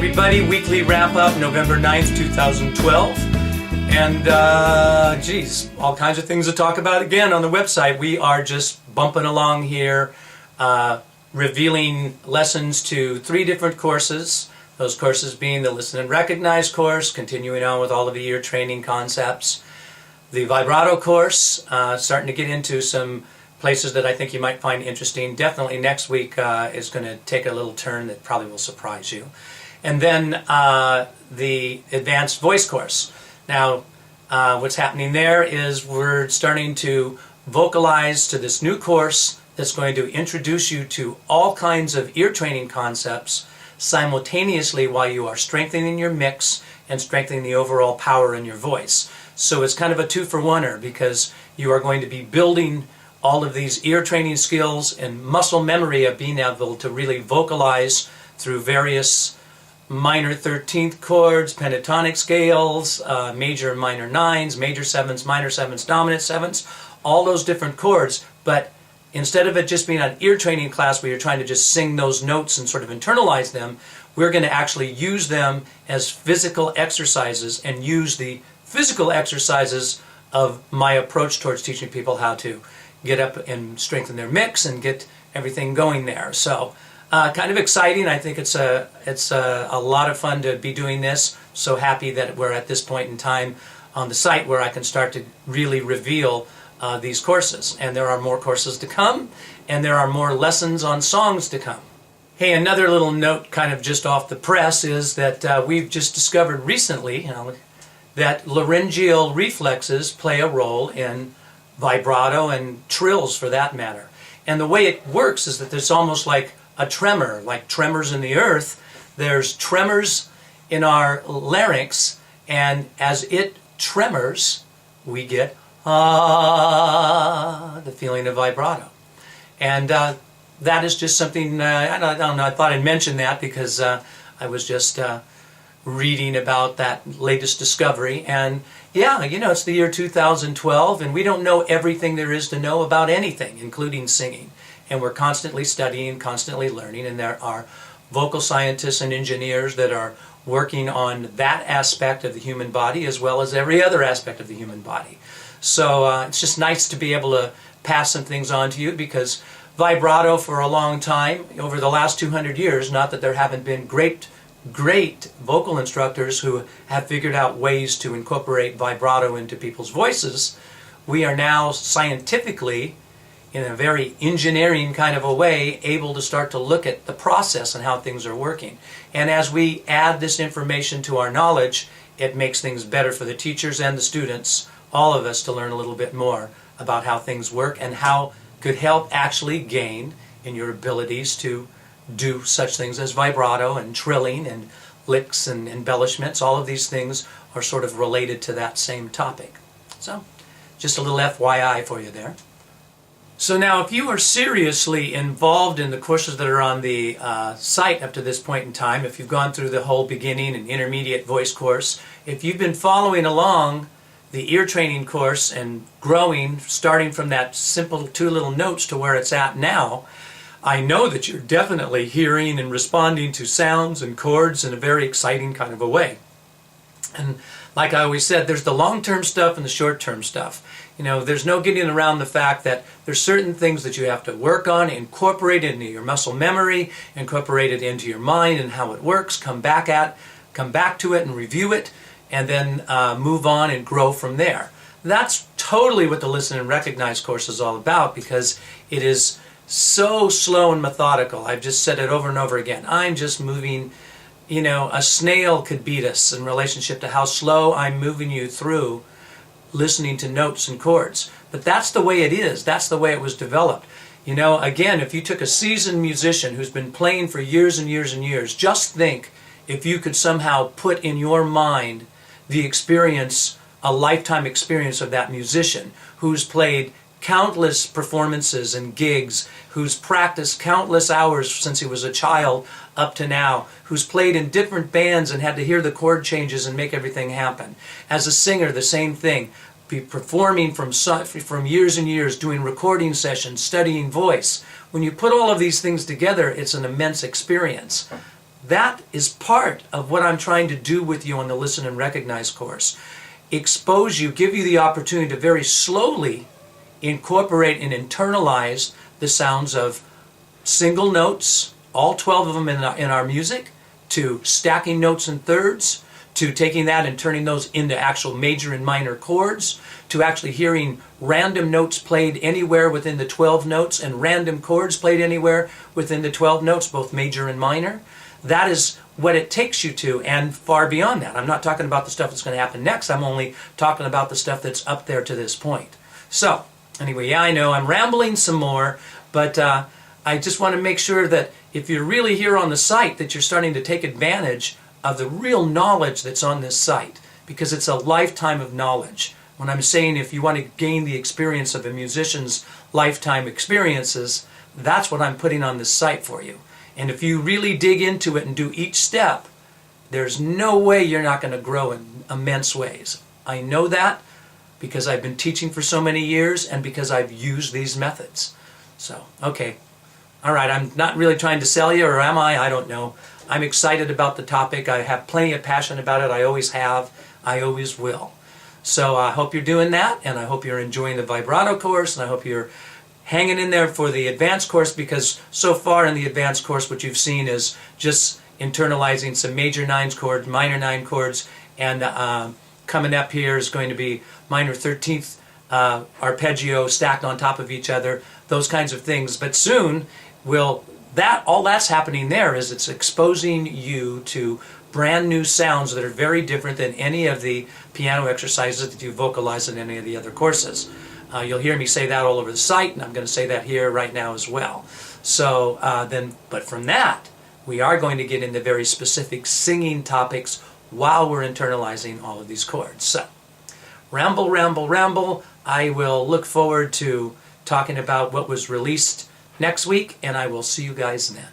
everybody. Weekly wrap-up, November 9th, 2012. And, geez, all kinds of things to talk about again on the website. We are just bumping along here, revealing lessons to 3 different courses. Those courses being the Listen and Recognize course, continuing on with all of the ear training concepts. The Vibrato Course, starting to get into some places that I think you might find interesting. Definitely next week is going to take a little turn that probably will surprise you. And then the Advanced Voice Course. Now, what's happening there is we're starting to vocalize to this new course that's going to introduce you to all kinds of ear training concepts simultaneously while you are strengthening your mix and strengthening the overall power in your voice. So it's kind of a 2-for-1er because you are going to be building all of these ear training skills and muscle memory of being able to really vocalize through various minor 13th chords, pentatonic scales, major and minor 9s, major 7s, minor 7s, dominant 7s, all those different chords. But instead of it just being an ear training class where you're trying to just sing those notes and sort of internalize them, we're going to actually use them as physical exercises and use the physical exercises of my approach towards teaching people how to get up and strengthen their mix and get everything going there. So kind of exciting. I think it's a lot of fun to be doing this. So happy that we're at this point in time on the site where I can start to really reveal these courses. And there are more courses to come, and there are more lessons on songs to come. Hey, another little note kind of just off the press is that we've just discovered recently, that laryngeal reflexes play a role in vibrato and trills for that matter. And the way it works is that there's almost like a tremor, like tremors in the earth. There's tremors in our larynx, and as it tremors, we get the feeling of vibrato. And that is just something, I don't know, I thought I'd mention that because I was just reading about that latest discovery. And yeah, it's the year 2012, and we don't know everything there is to know about anything, including singing. And we're constantly studying, constantly learning, and there are vocal scientists and engineers that are working on that aspect of the human body as well as every other aspect of the human body. So it's just nice to be able to pass some things on to you, because vibrato for a long time, over the last 200 years, not that there haven't been great vocal instructors who have figured out ways to incorporate vibrato into people's voices, we are now scientifically, in a very engineering kind of a way, able to start to look at the process and how things are working. And as we add this information to our knowledge, it makes things better for the teachers and the students, all of us, to learn a little bit more about how things work and how could help actually gain in your abilities to do such things as vibrato and trilling and licks and embellishments. All of these things are sort of related to that same topic. So, just a little FYI for you there. So now, if you are seriously involved in the courses that are on the site up to this point in time, if you've gone through the whole beginning and intermediate voice course, if you've been following along the ear training course and growing, starting from that simple 2 little notes to where it's at now, I know that you're definitely hearing and responding to sounds and chords in a very exciting kind of a way. And like I always said, there's the long-term stuff and the short-term stuff. There's no getting around the fact that there's certain things that you have to work on, incorporate into your muscle memory, incorporate it into your mind and how it works, come back to it and review it, and then move on and grow from there. That's totally what the Listen and Recognize course is all about, because it is so slow and methodical. I've just said it over and over again. I'm just moving, a snail could beat us in relationship to how slow I'm moving you through listening to notes and chords. But that's the way it is. That's the way it was developed. Again, if you took a seasoned musician who's been playing for years and years and years, just think if you could somehow put in your mind the experience, a lifetime experience of that musician who's played countless performances and gigs, who's practiced countless hours since he was a child up to now, who's played in different bands and had to hear the chord changes and make everything happen. As a singer, the same thing. Be performing from years and years, doing recording sessions, studying voice. When you put all of these things together, it's an immense experience. that is part of what I'm trying to do with you on the Listen and Recognize course. Expose you, give you the opportunity to very slowly incorporate and internalize the sounds of single notes, all 12 of them in our music, to stacking notes in thirds, to taking that and turning those into actual major and minor chords, to actually hearing random notes played anywhere within the 12 notes and random chords played anywhere within the 12 notes, both major and minor. That is what it takes you to, and far beyond that. I'm not talking about the stuff that's going to happen next. I'm only talking about the stuff that's up there to this point. So, anyway, yeah, I know I'm rambling some more, but I just want to make sure that if you're really here on the site, that you're starting to take advantage of the real knowledge that's on this site, because it's a lifetime of knowledge. When I'm saying if you want to gain the experience of a musician's lifetime experiences, that's what I'm putting on this site for you. And if you really dig into it and do each step, there's no way you're not going to grow in immense ways. I know that because I've been teaching for so many years and because I've used these methods. So, okay. All right, I'm not really trying to sell you, or am I? I don't know. I'm excited about the topic. I have plenty of passion about it. I always have. I always will. So I hope you're doing that, and I hope you're enjoying the vibrato course, and I hope you're hanging in there for the advanced course, because so far in the advanced course what you've seen is just internalizing some major nines chords, minor nine chords, and coming up here is going to be minor 13th arpeggio stacked on top of each other, those kinds of things. But soon, all that's happening there is it's exposing you to brand new sounds that are very different than any of the piano exercises that you vocalize in any of the other courses. You'll hear me say that all over the site, and I'm going to say that here right now as well. So but from that, we are going to get into very specific singing topics while we're internalizing all of these chords. So, ramble, ramble, ramble. I will look forward to talking about what was released next week, and I will see you guys then.